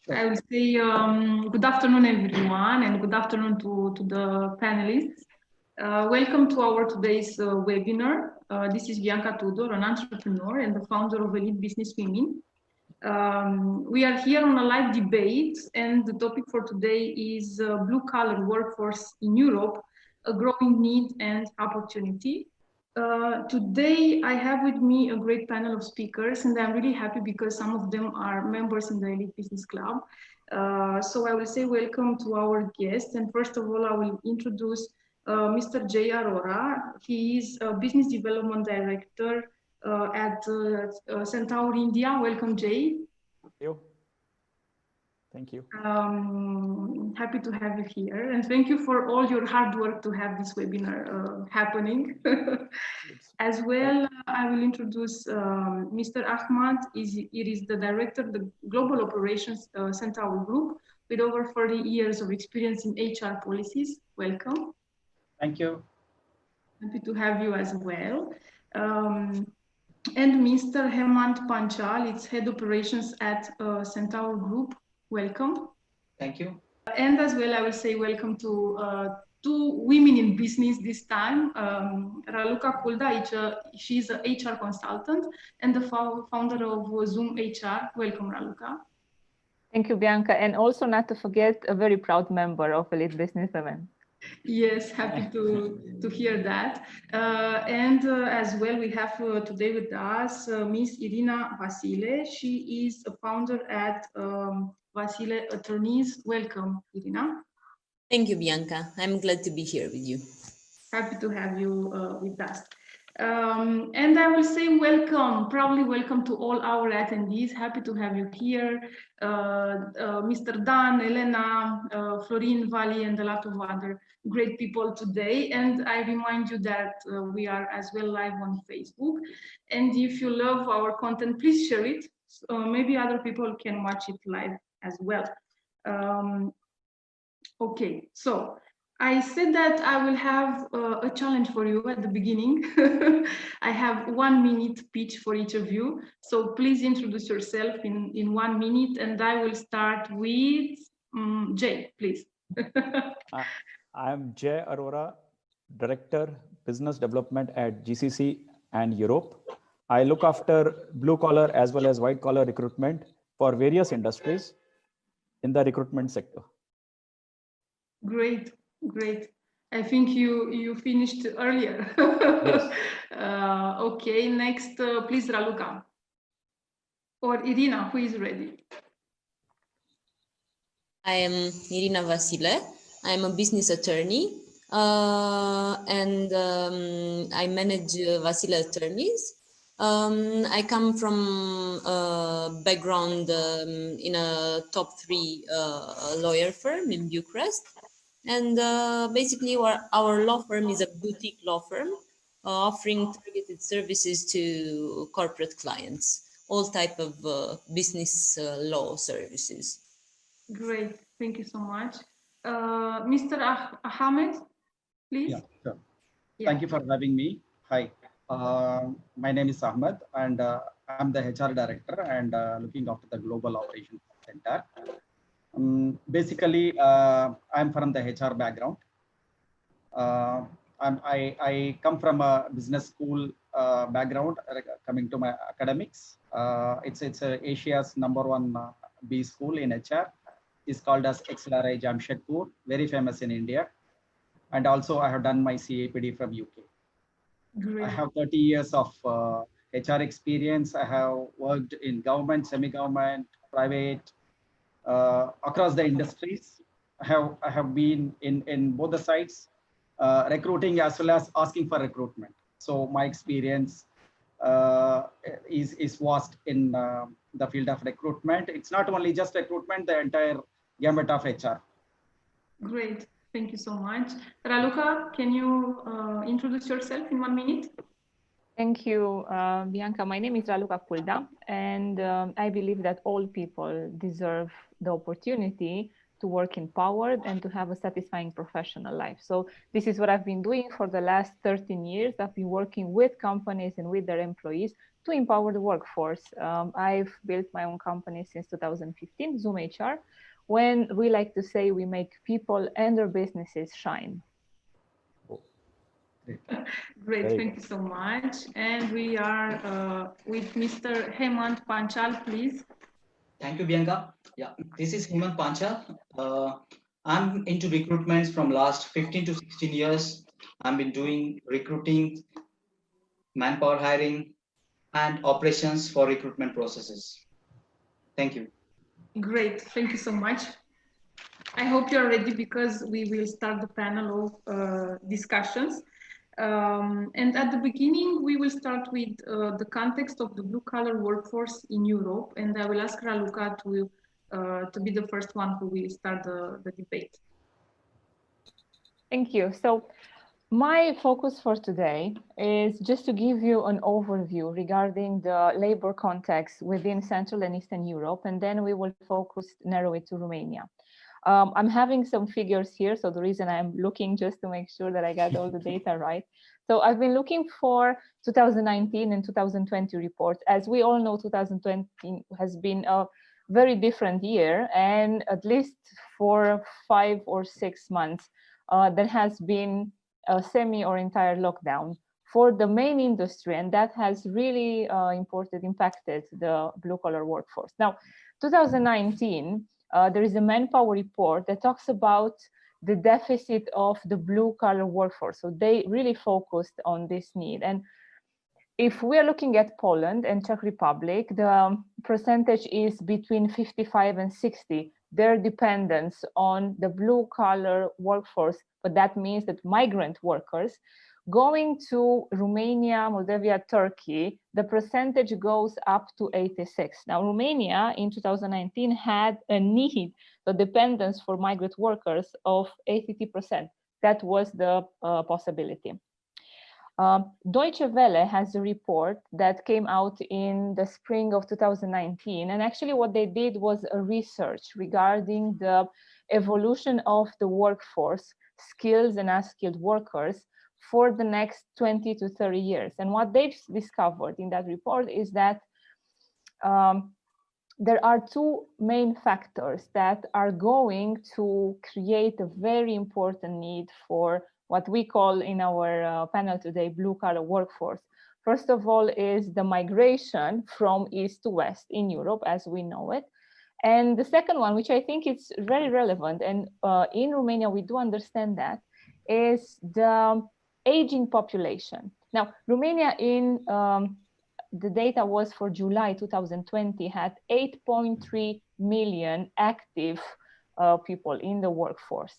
I will say good afternoon, everyone, and good afternoon to the panelists. Welcome to our today's webinar. This is Bianca Tudor, an entrepreneur and the founder of Elite Business Women. We are here on a live debate, and the topic for today is blue-collar workforce in Europe, a growing need and opportunity. Today, I have with me a great panel of speakers, and I'm really happy because some of them are members in the Elite Business Club. So I will say welcome to our guests. And first of all, I will introduce Mr. Jay Arora. He is a Business Development Director at Centaur, India. Welcome, Jay. Thank you. Thank you. Happy to have you here, and thank you for all your hard work to have this webinar happening. As well, I will introduce Mr. Ahmad. He is the director of the Global Operations Centaur Group with over 40 years of experience in HR policies. Welcome. Thank you. Happy to have you as well. And Mr. Hemant Panchal, it's head operations at Centaur Group. Welcome. Thank you. And as well, I will say welcome to two women in business this time. Raluca Culda, she's an HR consultant and the founder of Zoom HR. Welcome, Raluca. Thank you, Bianca. And also not to forget, a very proud member of Elite Business Women. Yes, happy to hear that. And as well, we have today with us Miss Irina Vasile. She is a founder at Vasile Attorneys. Welcome, Irina. Thank you, Bianca. I'm glad to be here with you. Happy to have you with us. And I will say welcome, probably welcome to all our attendees. Happy to have you here. Mr. Dan, Elena, Florin, Vali, and a lot of other great people today. And I remind you that we are as well live on Facebook. And if you love our content, please share it. So maybe other people can watch it live as well. Okay, so I said that I will have a challenge for you at the beginning. I have 1 minute pitch for each of you. So please introduce yourself in 1 minute, and I will start with Jay, please. I'm Jay Arora, Director, Business Development at GCC and Europe. I look after blue collar as well as white collar recruitment for various industries in the recruitment sector. Great. Great. I think you finished earlier. Yes. Okay, next, please, Raluca. Or Irina, who is ready? I am Irina Vasile. I'm a business attorney and I manage Vasile Attorneys. I come from a background in a top 3 lawyer firm in Bucharest. And basically our law firm is a boutique law firm offering targeted services to corporate clients, all type of business law services. Great, thank you so much. Mr. Ahmed, please. Yeah, sure. Yeah. Thank you for having me. Hi, my name is Ahmed and I'm the HR director and looking after the Global Operations Center. Basically, I'm from the HR background. I come from a business school background, coming to my academics. It's Asia's #1 B school in HR. It's called as XLRI Jamshedpur, very famous in India. And also I have done my CAPD from UK. Great. I have 30 years of HR experience. I have worked in government, semi-government, private, across the industries. I have been in both the sides, recruiting as well as asking for recruitment. So my experience is vast in the field of recruitment. It's not only just recruitment, the entire gamut of HR. Great, thank you so much. Raluca, can you introduce yourself in 1 minute? Thank you, Bianca. My name is Raluca Culda, and I believe that all people deserve the opportunity to work empowered and to have a satisfying professional life. So this is what I've been doing for the last 13 years. I've been working with companies and with their employees to empower the workforce. I've built my own company since 2015, Zoom HR, when we like to say we make people and their businesses shine. Great, thank you so much. And we are with Mr. Hemant Panchal, please. Thank you, Bianca. Yeah, this is Hemant Panchal. I'm into recruitments from last 15 to 16 years. I've been doing recruiting, manpower hiring, and operations for recruitment processes. Thank you. Great, thank you so much. I hope you're ready because we will start the panel of discussions. And at the beginning, we will start with the context of the blue-collar workforce in Europe, and I will ask Raluca to be the first one who will start the debate. Thank you. So my focus for today is just to give you an overview regarding the labor context within Central and Eastern Europe, and then we will narrow it to Romania. I'm having some figures here, so the reason I'm looking just to make sure that I got all the data right. So I've been looking for 2019 and 2020 reports. As we all know, 2020 has been a very different year, and at least for 5 or 6 months, there has been a semi or entire lockdown for the main industry, and that has really impacted the blue-collar workforce. Now, 2019, there is a Manpower report that talks about the deficit of the blue-collar workforce. So they really focused on this need. And if we're looking at Poland and Czech Republic, the percentage is between 55 and 60. Their dependence on the blue-collar workforce, but that means that migrant workers going to Romania, Moldavia, Turkey, the percentage goes up to 86. Now, Romania in 2019 had a need, the dependence for migrant workers of 80%. That was the possibility. Deutsche Welle has a report that came out in the spring of 2019. And actually what they did was a research regarding the evolution of the workforce, skills and unskilled workers for the next 20 to 30 years. And what they've discovered in that report is that there are two main factors that are going to create a very important need for what we call in our panel today, blue-collar workforce. First of all is the migration from east to west in Europe as we know it. And the second one, which I think is very relevant, and in Romania we do understand that, is the aging population. Now, Romania in the data was for July 2020 had 8.3 million active people in the workforce.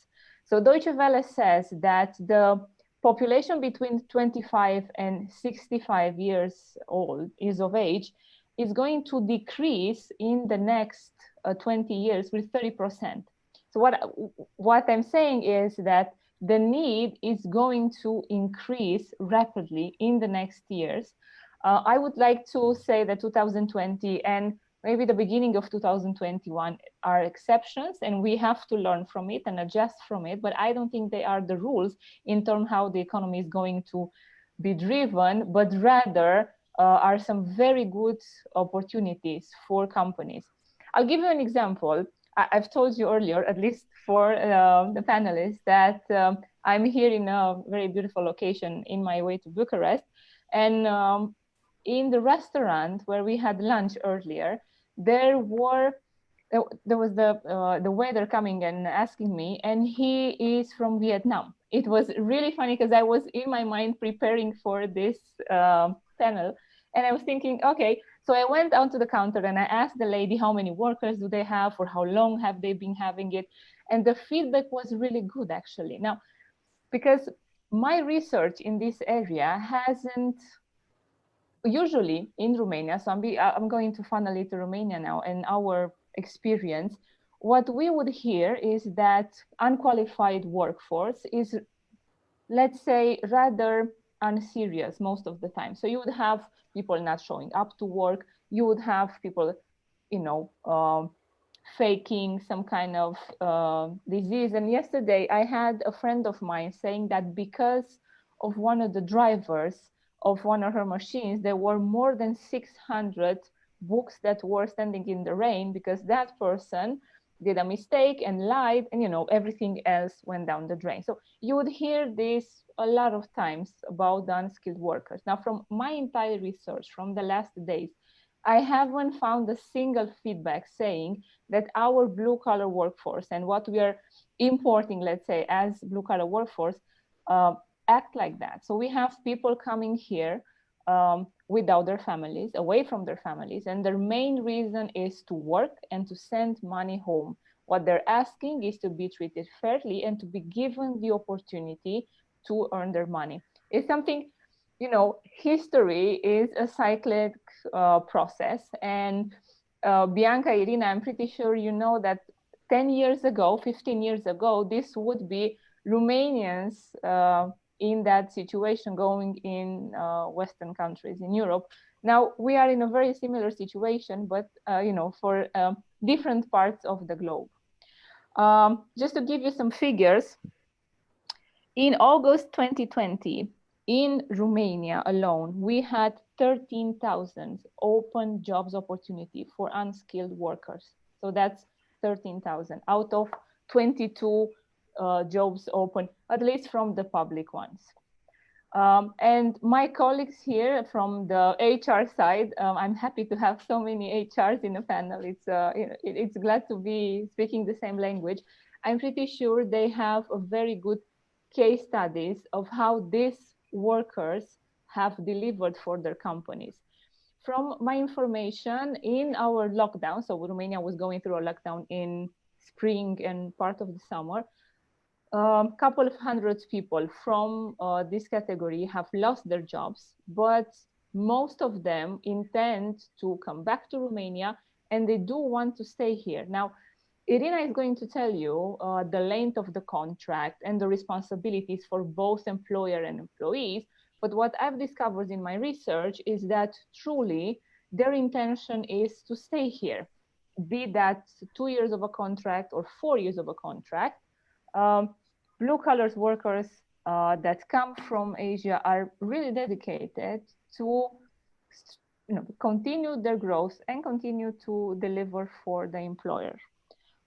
So Deutsche Welle says that the population between 25 and 65 years of age is going to decrease in the next 20 years with 30%. So what I'm saying is that the need is going to increase rapidly in the next years. I would like to say that 2020 and maybe the beginning of 2021 are exceptions, and we have to learn from it and adjust from it, but I don't think they are the rules in terms of how the economy is going to be driven, but rather are some very good opportunities for companies. I'll give you an example. I've told you earlier, at least for the panelists, that I'm here in a very beautiful location in my way to Bucharest. And in the restaurant where we had lunch earlier, there was the waiter coming and asking me, and he is from Vietnam. It was really funny because I was in my mind preparing for this panel, and I was thinking, okay, so I went out to the counter and I asked the lady how many workers do they have, for how long have they been having it, and the feedback was really good actually. Now, because my research in this area hasn't usually in Romania, so I'm going to funnel it to Romania now, and our experience, what we would hear is that unqualified workforce is, let's say, rather unserious most of the time. So you would have people not showing up to work, you would have people, you know, faking some kind of disease. And yesterday I had a friend of mine saying that because of one of the drivers of one of her machines, there were more than 600 books that were standing in the rain because that person did a mistake and lied, and everything else went down the drain. So you would hear this a lot of times about the unskilled workers. Now, from my entire research from the last days, I haven't found a single feedback saying that our blue collar workforce and what we are importing, let's say, as blue collar workforce, act like that. So we have people coming here without their families, away from their families, and their main reason is to work and to send money home. What they're asking is to be treated fairly and to be given the opportunity to earn their money. It's something, history is a cyclic process. And Bianca, Irina, I'm pretty sure you know that 10 years ago, 15 years ago, this would be Romanians in that situation going in Western countries in Europe. Now we are in a very similar situation, but for different parts of the globe. Just to give you some figures, in August 2020, in Romania alone, we had 13,000 open jobs opportunity for unskilled workers. So that's 13,000 out of 22 jobs open, at least from the public ones. And my colleagues here from the HR side, I'm happy to have so many HRs in the panel. It's glad to be speaking the same language. I'm pretty sure they have a very good case studies of how these workers have delivered for their companies. From my information, in our lockdown, so Romania was going through a lockdown in spring and part of the summer, couple of hundreds people from this category have lost their jobs, but most of them intend to come back to Romania and they do want to stay here. Now, Irina is going to tell you the length of the contract and the responsibilities for both employer and employees. But what I've discovered in my research is that truly their intention is to stay here, be that 2 years of a contract or 4 years of a contract. Blue collar workers that come from Asia are really dedicated to continue their growth and continue to deliver for the employer.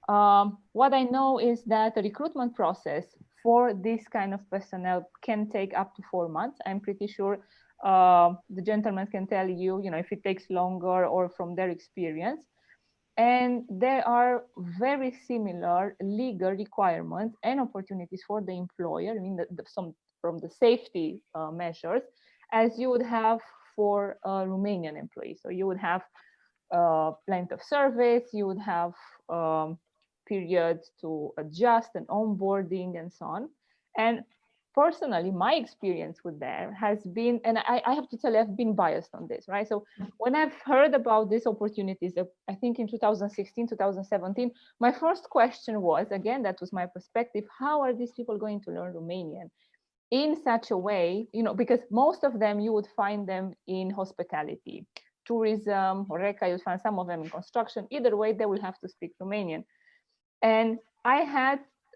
What I know is that the recruitment process for this kind of personnel can take up to 4 months. I'm pretty sure the gentleman can tell you, if it takes longer or from their experience. And there are very similar legal requirements and opportunities for the employer, I mean, some from the safety measures, as you would have for a Romanian employee. So you would have length of service, you would have periods to adjust and onboarding and so on. And personally, my experience with there has been, and I have to tell you, I've been biased on this, right? So when I've heard about these opportunities, I think in 2016, 2017, my first question was, again, that was my perspective, how are these people going to learn Romanian in such a way, because most of them, you would find them in hospitality, tourism, Horeca, you'll find some of them in construction. Either way, they will have to speak Romanian. And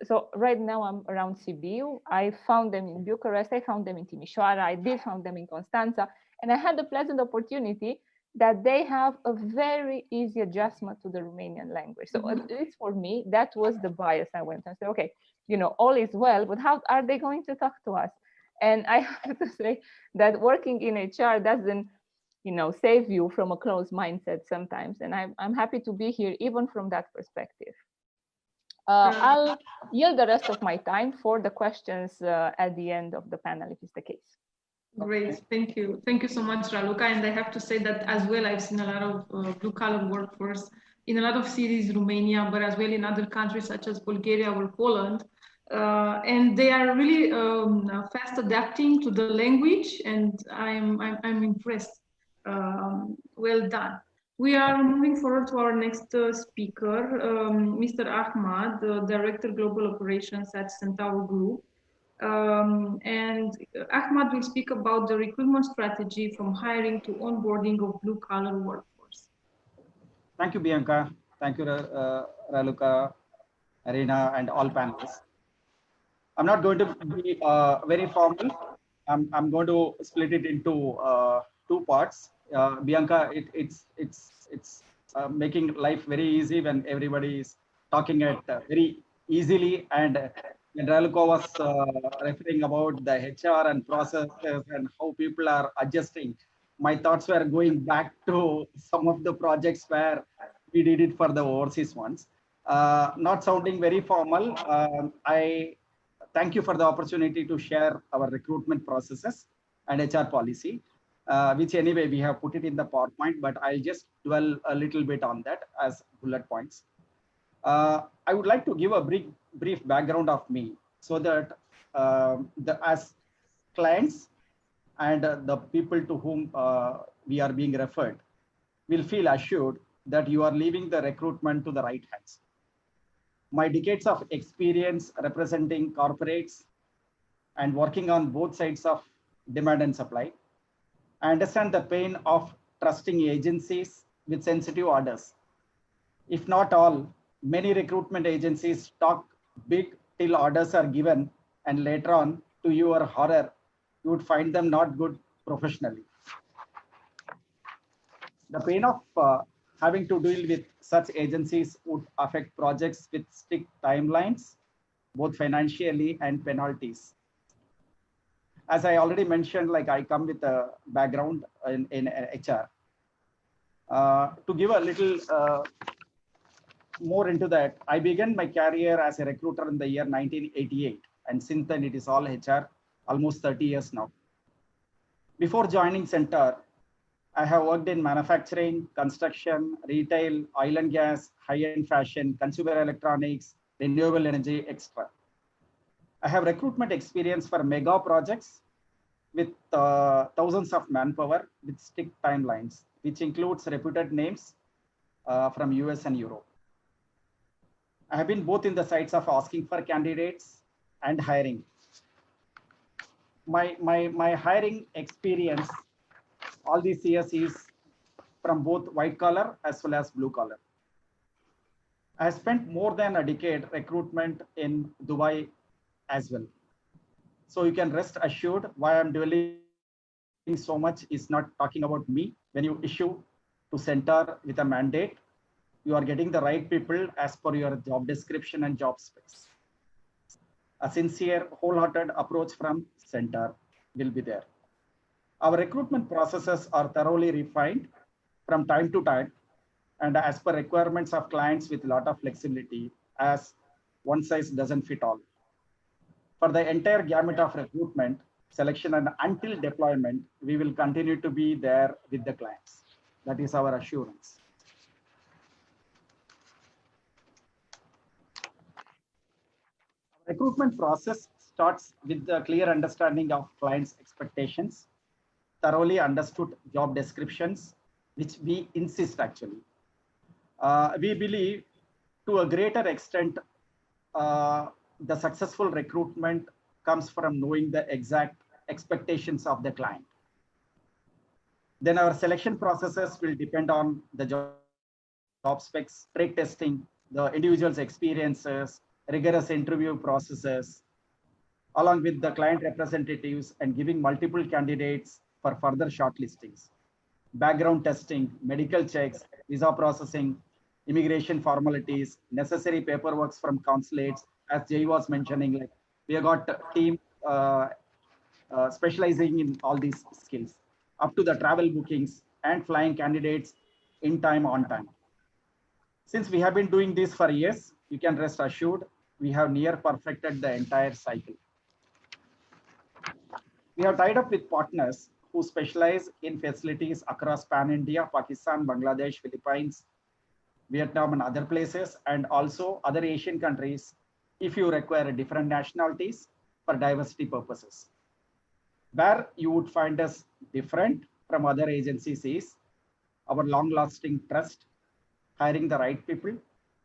so right now I'm around Sibiu. I found them in Bucharest. I found them in Timișoara. I did found them in Constanța. And I had the pleasant opportunity that they have a very easy adjustment to the Romanian language. So at least for me, that was the bias. I went and said, okay, all is well, but how are they going to talk to us? And I have to say that working in HR doesn't, save you from a closed mindset sometimes. And I'm happy to be here even from that perspective. I'll yield the rest of my time for the questions at the end of the panel, if it's the case. Great, thank you. Thank you so much, Raluca. And I have to say that as well, I've seen a lot of blue-collar workforce in a lot of cities, Romania, but as well in other countries such as Bulgaria or Poland. And they are really fast adapting to the language, and I'm impressed. Well done. We are moving forward to our next speaker, Mr. Ahmad, Director Global Operations at Centaur Group. And Ahmad will speak about the recruitment strategy from hiring to onboarding of blue-collar workforce. Thank you, Bianca. Thank you, Raluca, Irina, and all panelists. I'm not going to be very formal. I'm going to split it into two parts. Bianca, it's making life very easy when everybody is talking at very easily. And when Raluca was referring about the HR and processes and how people are adjusting, my thoughts were going back to some of the projects where we did it for the overseas ones. Not sounding very formal, I thank you for the opportunity to share our recruitment processes and HR policy, which anyway we have put it in the PowerPoint, but I'll just dwell a little bit on that as bullet points. I would like to give a brief background of me so that as clients and the people to whom we are being referred will feel assured that you are leaving the recruitment to the right hands. My decades of experience representing corporates and working on both sides of demand and supply, I understand the pain of trusting agencies with sensitive orders. If not all, many recruitment agencies talk big till orders are given, and later on, to your horror, you would find them not good professionally. The pain of having to deal with such agencies would affect projects with strict timelines, both financially and penalties. As I already mentioned, like I come with a background in HR. To give a little more into that, I began my career as a recruiter in the year 1988. And since then it is all HR, almost 30 years now. Before joining Centaur, I have worked in manufacturing, construction, retail, oil and gas, high-end fashion, consumer electronics, renewable energy, etc. I have recruitment experience for mega projects with thousands of manpower with strict timelines, which includes reputed names from US and Europe. I have been both in the sides of asking for candidates and hiring. My hiring experience all these years is from both white collar as well as blue collar. I have spent more than a decade recruitment in Dubai as well. So you can rest assured why I'm dwelling so much is not talking about me. When you issue to Centaur with a mandate, you are getting the right people as per your job description and job specs. A sincere, wholehearted approach from Centaur will be there. Our recruitment processes are thoroughly refined from time to time and as per requirements of clients with a lot of flexibility, as one size doesn't fit all. For the entire gamut of recruitment, selection and until deployment, we will continue to be there with the clients. That is our assurance. Recruitment process starts with the clear understanding of clients' expectations, thoroughly understood job descriptions, which we insist actually. We believe to a greater extent, the successful recruitment comes from knowing the exact expectations of the client. Then our selection processes will depend on the job specs, trade testing, the individual's experiences, rigorous interview processes, along with the client representatives and giving multiple candidates for further shortlistings, background testing, medical checks, visa processing, immigration formalities, necessary paperwork from consulates, as Jay was mentioning, like we have got a team specializing in all these skills, up to the travel bookings and flying candidates in time, on time. Since we have been doing this for years, you can rest assured we have near perfected the entire cycle. We have tied up with partners who specialize in facilities across Pan-India, Pakistan, Bangladesh, Philippines, Vietnam, and other places, and also other Asian countries if you require different nationalities for diversity purposes. Where you would find us different from other agencies is our long-lasting trust, hiring the right people,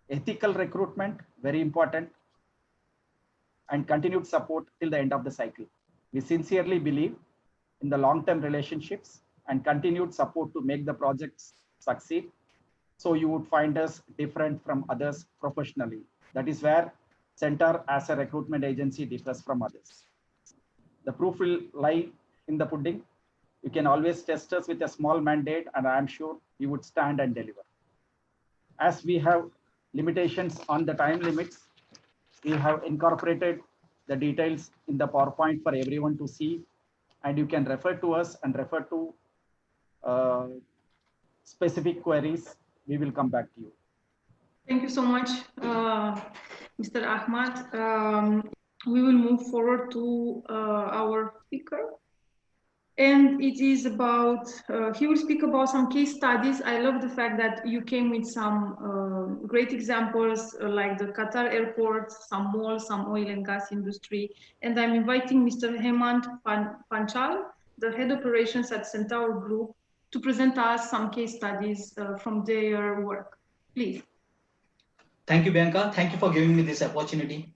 ethical recruitment, very important, and continued support till the end of the cycle. We sincerely believe in the long-term relationships and continued support to make the projects succeed. So you would find us different from others professionally. That is where Centaur as a recruitment agency differs from others. The proof will lie in the pudding. You can always test us with a small mandate, and I'm sure we would stand and deliver. As we have limitations on the time limits, we have incorporated the details in the PowerPoint for everyone to see, and you can refer to us and refer to specific queries. We will come back to you. Thank you so much, Mr. Ahmad. We will move forward to our speaker. And it is about, he will speak about some case studies. I love the fact that you came with some great examples like the Qatar airport, some malls, some oil and gas industry. And I'm inviting Mr. Hemant Panchal, the head operations at Centaur Group, to present us some case studies from their work. Please. Thank you, Bianca. Thank you for giving me this opportunity.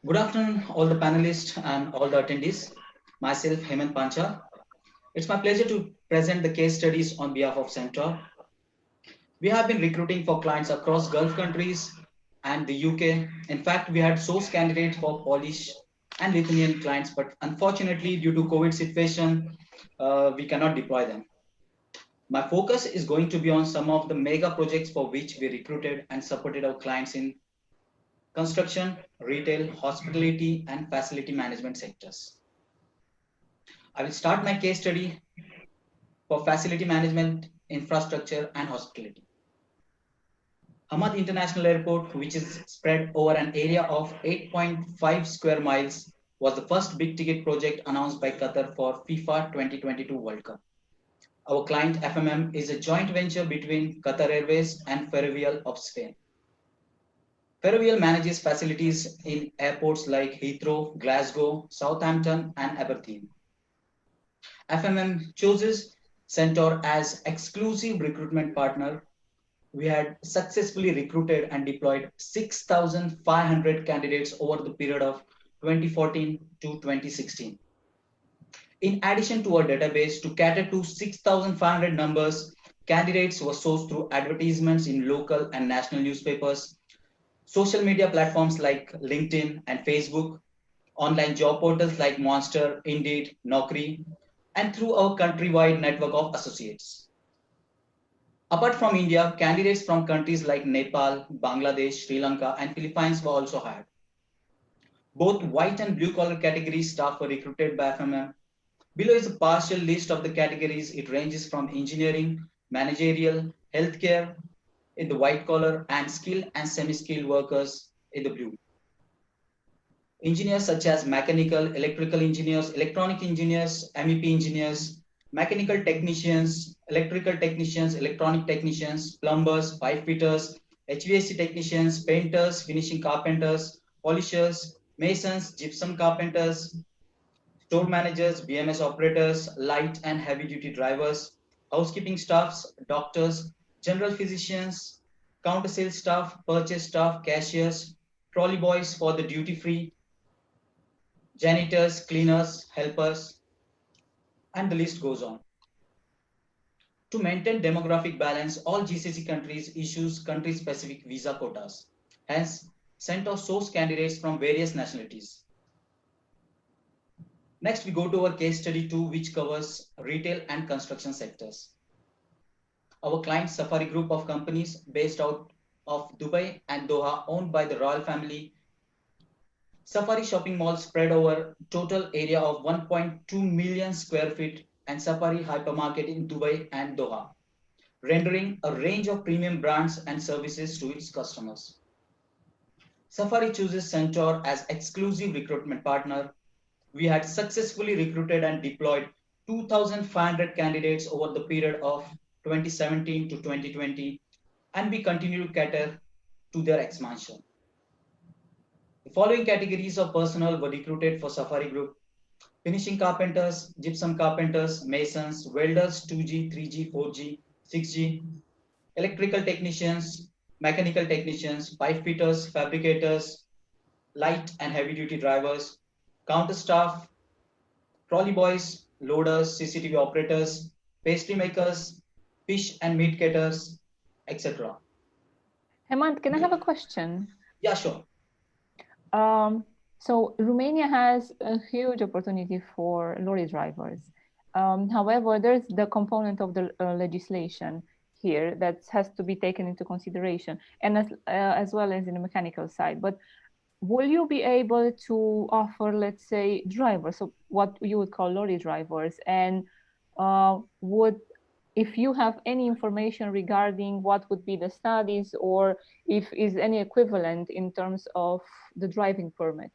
Good afternoon, all the panelists and all the attendees. Myself, Hemant Panchal. It's my pleasure to present the case studies on behalf of Centaur. We have been recruiting for clients across Gulf countries and the UK. In fact, we had source candidates for Polish and Lithuanian clients, but unfortunately, due to COVID situation, we cannot deploy them. My focus is going to be on some of the mega projects for which we recruited and supported our clients in construction, retail, hospitality, and facility management sectors. I will start my case study for facility management, infrastructure, and hospitality. Hamad International Airport, which is spread over an area of 8.5 square miles, was the first big ticket project announced by Qatar for FIFA 2022 World Cup. Our client FMM is a joint venture between Qatar Airways and Ferrovial of Spain. Ferrovial manages facilities in airports like Heathrow, Glasgow, Southampton, and Aberdeen. FMM chooses Centaur as exclusive recruitment partner. We had successfully recruited and deployed 6,500 candidates over the period of 2014 to 2016. In addition to our database, to cater to 6,500 numbers, candidates were sourced through advertisements in local and national newspapers, social media platforms like LinkedIn and Facebook, online job portals like Monster, Indeed, Naukri, and through our countrywide network of associates. Apart from India, candidates from countries like Nepal, Bangladesh, Sri Lanka, and Philippines were also hired. Both white and blue collar category staff were recruited by FMM. Below is a partial list of the categories. It ranges from engineering, managerial, healthcare in the white collar, and skilled and semi-skilled workers in the blue. Engineers such as mechanical, electrical engineers, electronic engineers, MEP engineers, mechanical technicians, electrical technicians, electronic technicians, plumbers, pipe fitters, HVAC technicians, painters, finishing carpenters, polishers, masons, gypsum carpenters, store managers, BMS operators, light and heavy duty drivers, housekeeping staffs, doctors, general physicians, counter sales staff, purchase staff, cashiers, trolley boys for the duty free, janitors, cleaners, helpers, and the list goes on. To maintain demographic balance, all GCC countries issues country-specific visa quotas. Hence, Centaur source candidates from various nationalities. Next, we go to our case study 2, which covers retail and construction sectors. Our client Safari Group of companies based out of Dubai and Doha, owned by the royal family. Safari shopping mall spread over total area of 1.2 million square feet and Safari hypermarket in Dubai and Doha, rendering a range of premium brands and services to its customers. Safari chooses Centaur as exclusive recruitment partner. We had successfully recruited and deployed 2,500 candidates over the period of 2017 to 2020, and we continue to cater to their expansion. The following categories of personnel were recruited for Safari Group: finishing carpenters, gypsum carpenters, masons, welders 2G, 3G, 4G, 6G, electrical technicians, mechanical technicians, pipe fitters, fabricators, light and heavy duty drivers, counter staff, trolley boys, loaders, CCTV operators, pastry makers, fish and meat caterers, etc. Hemant, can I have a question? Yeah, sure. So Romania has a huge opportunity for lorry drivers. However, there's the component of the legislation here that has to be taken into consideration, and as well as in the mechanical side. But will you be able to offer, let's say, drivers, so what you would call lorry drivers, and if you have any information regarding what would be the studies, or if is any equivalent in terms of the driving permit?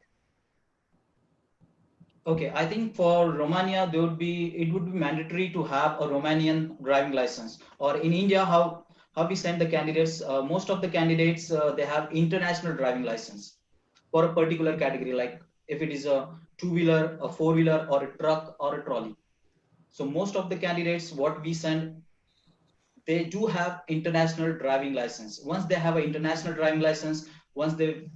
Okay, I think for Romania, it would be mandatory to have a Romanian driving license. Or in India, how we send the candidates, most of the candidates, they have international driving license for a particular category, like if it is a two-wheeler, a four-wheeler, or a truck, or a trolley. So most of the candidates, what we send, they do have international driving license. Once they have an international driving license, once they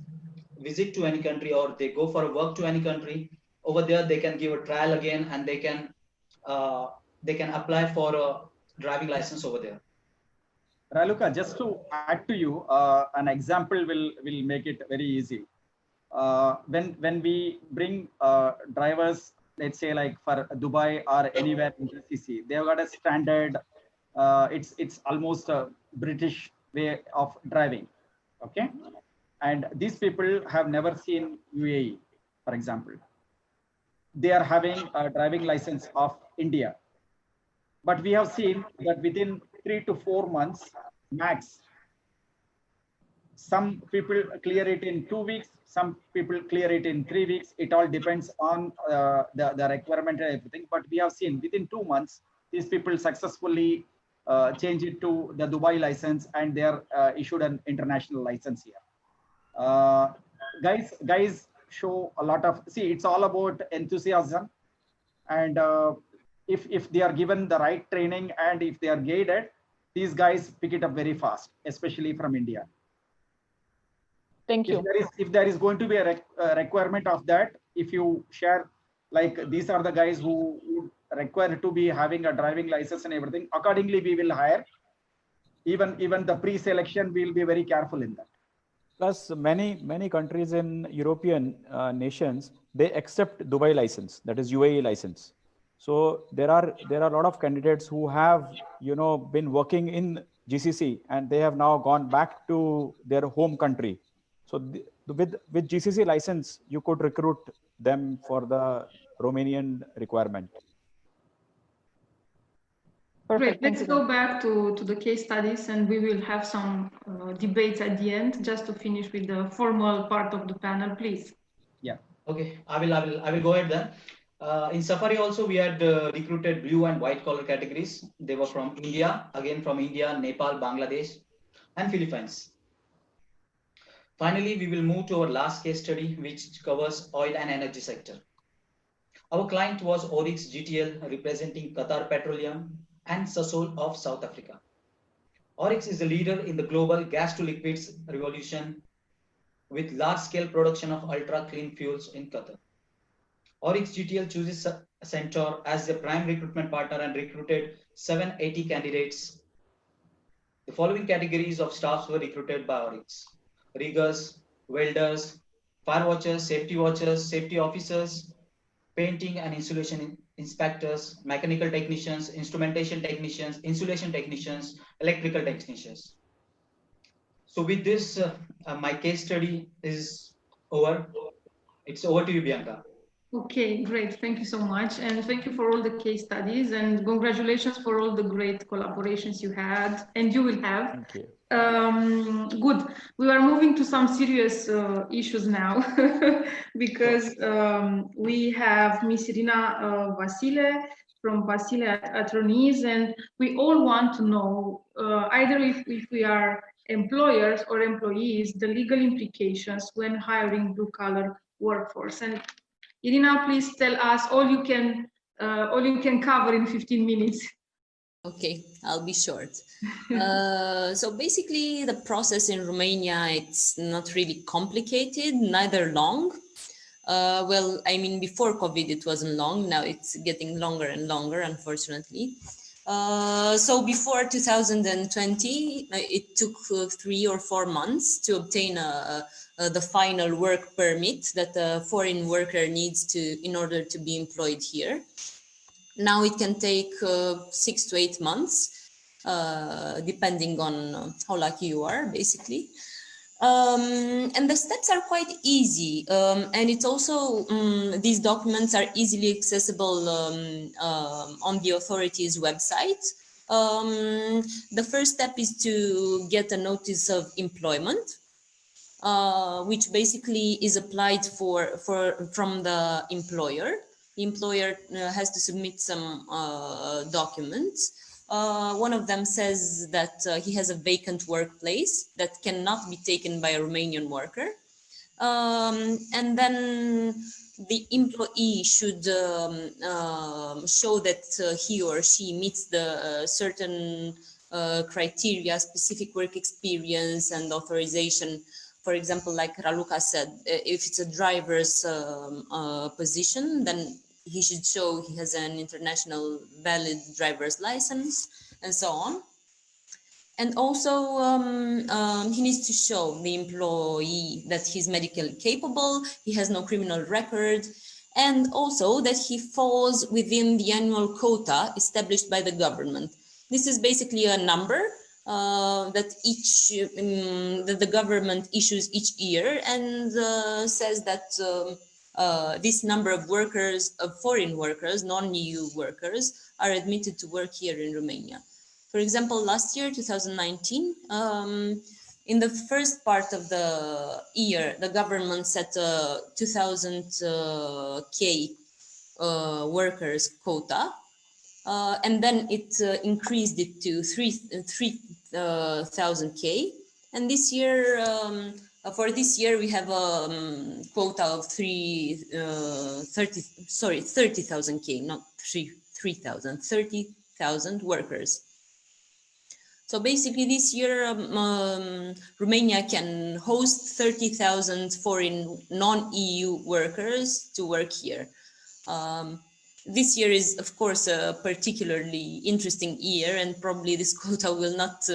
visit to any country or they go for a work to any country, over there they can give a trial again, and they can apply for a driving license over there. Raluca, just to add to you, an example will make it very easy. When we bring drivers, let's say like for Dubai or anywhere in GCC, they've got a standard. It's almost a British way of driving, okay? And these people have never seen UAE, for example. They are having a driving license of India. But we have seen that within 3 to 4 months max, some people clear it in 2 weeks, some people clear it in 3 weeks. It all depends on the requirement and everything. But we have seen within 2 months, these people successfully change it to the Dubai license, and they are issued an international license here. Guys show a lot of, see, it's all about enthusiasm, and if they are given the right training and if they are guided, these guys pick it up very fast, especially from India. Thank you. If there is going to be a requirement of that, if you share, like these are the guys who would require to be having a driving license and everything, accordingly we will hire. Even the pre-selection, we'll be very careful in that. Plus, many countries in European nations, they accept Dubai license, that is UAE license. So there are a lot of candidates who have been working in GCC, and they have now gone back to their home country. So with GCC license, you could recruit them for the Romanian requirement. Perfect. Great. Let's go back to the case studies, and we will have some debates at the end, just to finish with the formal part of the panel, please. Yeah. Okay. I will go ahead then. In Safari also, we had recruited blue and white collar categories. They were from India, again from India, Nepal, Bangladesh, and Philippines. Finally, we will move to our last case study, which covers oil and energy sector. Our client was Oryx GTL, representing Qatar Petroleum and Sasol of South Africa. Oryx is a leader in the global gas to liquids revolution with large-scale production of ultra-clean fuels in Qatar. Oryx GTL chooses Centaur as their prime recruitment partner and recruited 780 candidates. The following categories of staffs were recruited by Oryx: riggers, welders, fire watchers, safety officers, painting and insulation inspectors, mechanical technicians, instrumentation technicians, insulation technicians, electrical technicians. So with this, my case study is over. It's over to you, Bianca. Okay, great. Thank you so much. And thank you for all the case studies, and congratulations for all the great collaborations you had and you will have. Thank you. Good. We are moving to some serious issues now because we have Miss Irina Vasile from Vasile Attorneys, and we all want to know either if we are employers or employees, the legal implications when hiring blue-collar workforce. And Irina, please tell us all you can cover in 15 minutes. Okay, I'll be short. So basically, the process in Romania, it's not really complicated, neither long. Well, I mean, before COVID, it wasn't long. Now it's getting longer and longer, unfortunately. So before 2020, it took 3 or 4 months to obtain the final work permit that a foreign worker needs in order to be employed here. Now it can take 6 to 8 months, depending on how lucky you are, basically. And the steps are quite easy, and it's also these documents are easily accessible on the authority's website. The first step is to get a notice of employment, which basically is applied from the employer. The employer has to submit some documents. One of them says that he has a vacant workplace that cannot be taken by a Romanian worker. And then the employee should show that he or she meets the certain criteria, specific work experience and authorization. For example, like Raluca said, if it's a driver's position, then he should show he has an international valid driver's license and so on. And also he needs to show the employee that he's medically capable, he has no criminal record, and also that he falls within the annual quota established by the government. This is basically a number that the government issues each year, and says that this number of workers, of foreign workers, non-EU workers, are admitted to work here in Romania. For example, last year, 2019, in the first part of the year, the government set a 2,000 K workers quota, and then it increased it to 3,000 K. And this year, for this year, we have a quota of 30,000 K, not 3,000, 30,000 workers. So basically this year, Romania can host 30,000 foreign non-EU workers to work here. This year is, of course, a particularly interesting year, and probably this quota will not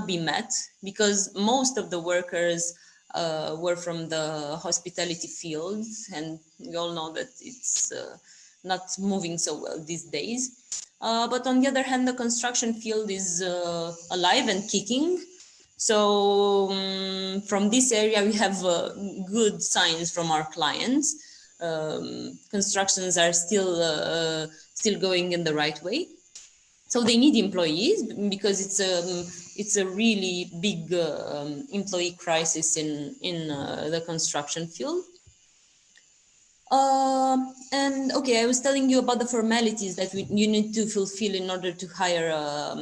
be met, because most of the workers were from the hospitality field, and we all know that it's not moving so well these days. But on the other hand, the construction field is alive and kicking. So from this area, we have good signs from our clients. Constructions are still going in the right way. So they need employees, because it's a really big employee crisis in the construction field. And okay, I was telling you about the formalities that you need to fulfill in order to hire a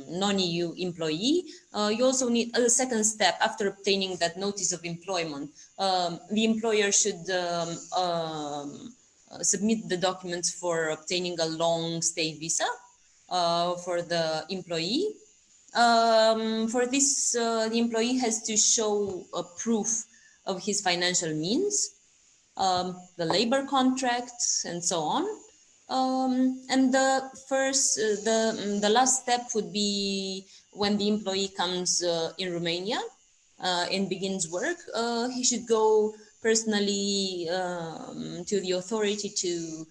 non-EU employee. You also need a second step after obtaining that notice of employment. The employer should submit the documents for obtaining a long stay visa for the employee. For this, the employee has to show a proof of his financial means, the labor contracts, and so on. And the last step would be when the employee comes in Romania and begins work. He should go personally to the authority to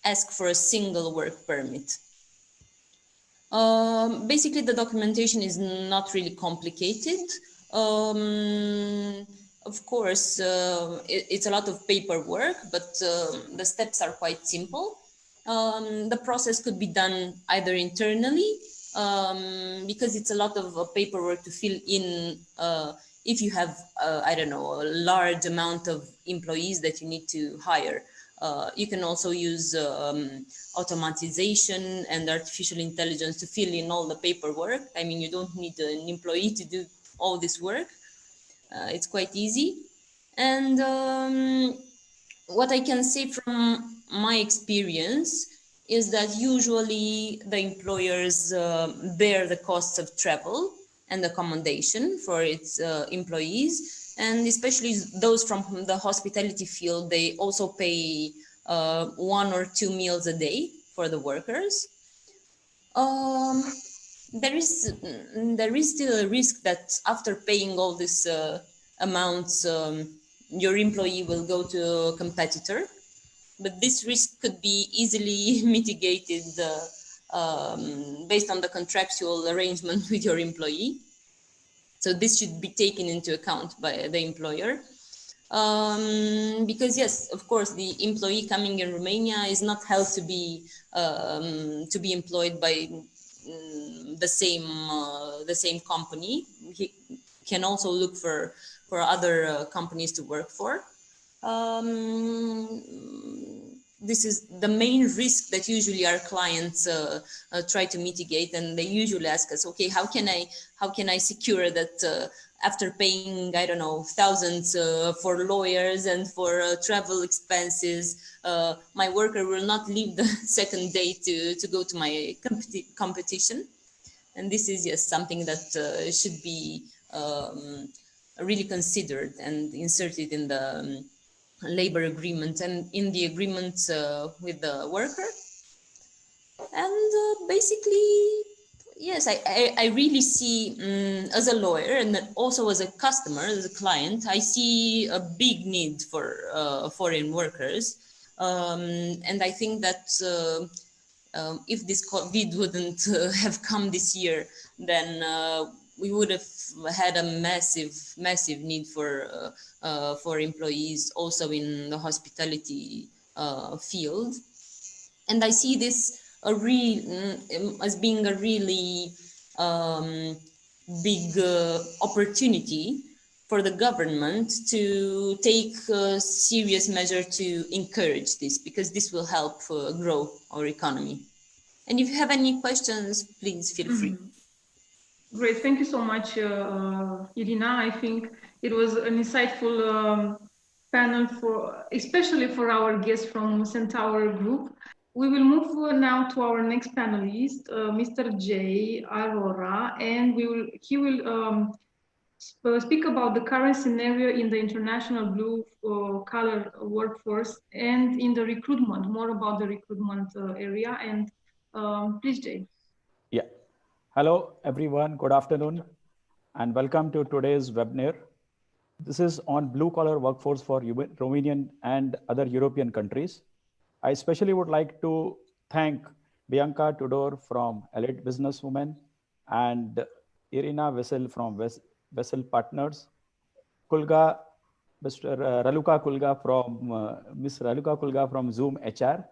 ask for a single work permit. Basically, the documentation is not really complicated. Of course, it's a lot of paperwork, but the steps are quite simple. The process could be done either internally, because it's a lot of paperwork to fill in. If you have, I don't know, a large amount of employees that you need to hire. You can also use automatization and artificial intelligence to fill in all the paperwork. I mean, you don't need an employee to do all this work. It's quite easy. And what I can say from my experience is that usually the employers bear the costs of travel and accommodation for its employees. And especially those from the hospitality field, they also pay 1 or 2 meals a day for the workers. There is still a risk that after paying all these amounts, your employee will go to a competitor, but this risk could be easily mitigated based on the contractual arrangement with your employee. So this should be taken into account by the employer. Because yes, of course, the employee coming in Romania is not held to be employed by the same company. He can also look for other companies to work for. This is the main risk that usually our clients try to mitigate, and they usually ask us, okay, how can I secure that after paying, I don't know, thousands for lawyers and for travel expenses, my worker will not leave the second day to go to my competition. And this is just something that should be really considered and inserted in the labor agreement and in the agreements with the worker. And basically, yes, I really see, as a lawyer and also as a customer, as a client, I see a big need for foreign workers. And I think that if this COVID wouldn't have come this year, then we would have had a massive need for employees also in the hospitality field. And I see this as being a really big opportunity for the government to take a serious measure to encourage this, because this will help grow our economy. And if you have any questions, please feel free. Great, thank you so much, Irina. I think it was an insightful panel, especially for our guests from Centaur Group. We will move now to our next panelist, Mr. J. Arora, and he will speak about the current scenario in the international blue-collar workforce and in the recruitment, more about the recruitment area. And please, Jay. Yeah. Hello, everyone. Good afternoon, and welcome to today's webinar. This is on blue-collar workforce for Romanian and other European countries. I especially would like to thank Bianca Tudor from Elite Businesswoman and Irina Vasile from Vasile Partners, Culda, Mr. Raluca Culda from Miss Raluca Culda from Zoom HR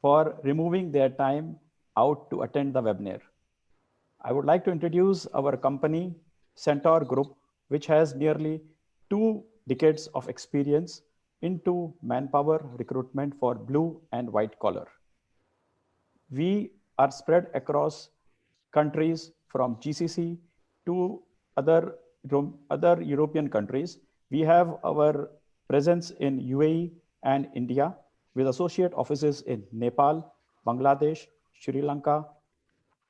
for removing their time out to attend the webinar. I would like to introduce our company, Centaur Group, which has nearly 2 decades of experience into manpower recruitment for blue and white collar. We are spread across countries from GCC to other European countries. We have our presence in UAE and India with associate offices in Nepal, Bangladesh, Sri Lanka,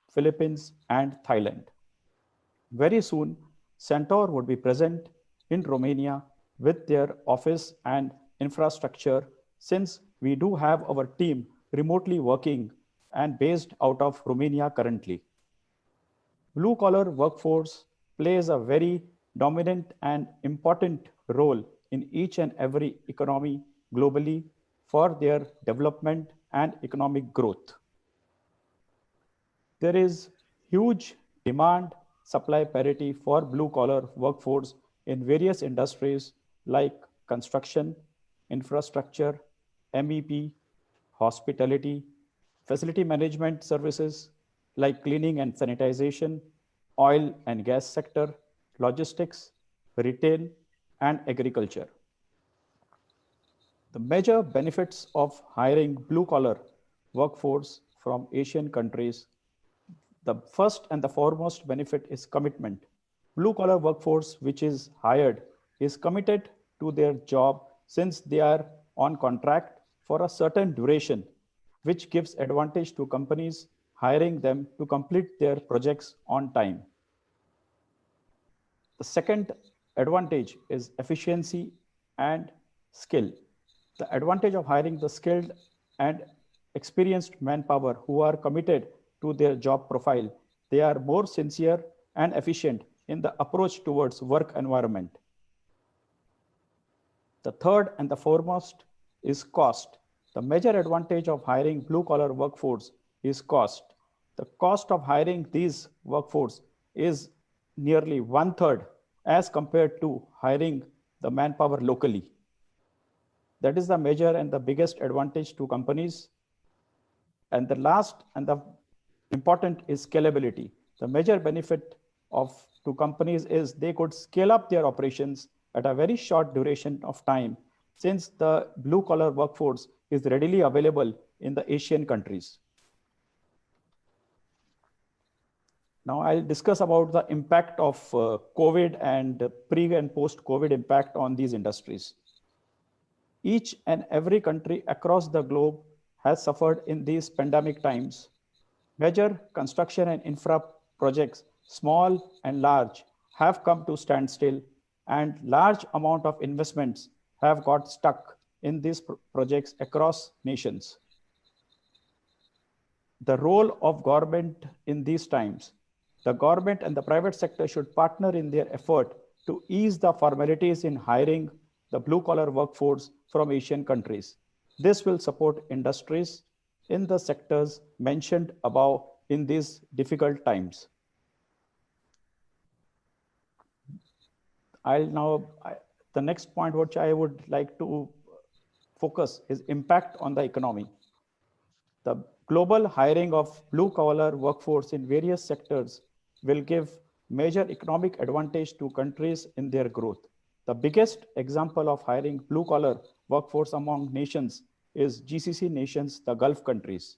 Philippines, and Thailand. Very soon, Centaur would be present in Romania with their office and infrastructure, since we do have our team remotely working and based out of Romania currently. Blue-collar workforce plays a very dominant and important role in each and every economy globally for their development and economic growth. There is huge demand supply parity for blue-collar workforce in various industries like construction, infrastructure, MEP, hospitality, facility management services like cleaning and sanitization, oil and gas sector, logistics, retail, and agriculture. The major benefits of hiring blue-collar workforce from Asian countries. The first and the foremost benefit is commitment. Blue-collar workforce which is hired is committed to their job since they are on contract for a certain duration, which gives advantage to companies hiring them to complete their projects on time. The second advantage is efficiency and skill. The advantage of hiring the skilled and experienced manpower who are committed to their job profile. They are more sincere and efficient in the approach towards work environment. The third and the foremost is cost. The major advantage of hiring blue-collar workforce is cost. The cost of hiring these workforce is nearly 1/3 as compared to hiring the manpower locally. That is the major and the biggest advantage to companies. And the last and the important is scalability. The major benefit to companies is they could scale up their operations at a very short duration of time, since the blue collar workforce is readily available in the Asian countries. Now I'll discuss about the impact of COVID and pre and post COVID impact on these industries. Each and every country across the globe has suffered in these pandemic times. Major construction and infra projects, small and large, have come to standstill, and large amount of investments have got stuck in these projects across nations. The role of government in these times. The government and the private sector should partner in their effort to ease the formalities in hiring the blue-collar workforce from Asian countries. This will support industries in the sectors mentioned above in these difficult times. The next point which I would like to focus is impact on the economy. The global hiring of blue-collar workforce in various sectors will give major economic advantage to countries in their growth. The biggest example of hiring blue-collar workforce among nations is GCC nations, the Gulf countries.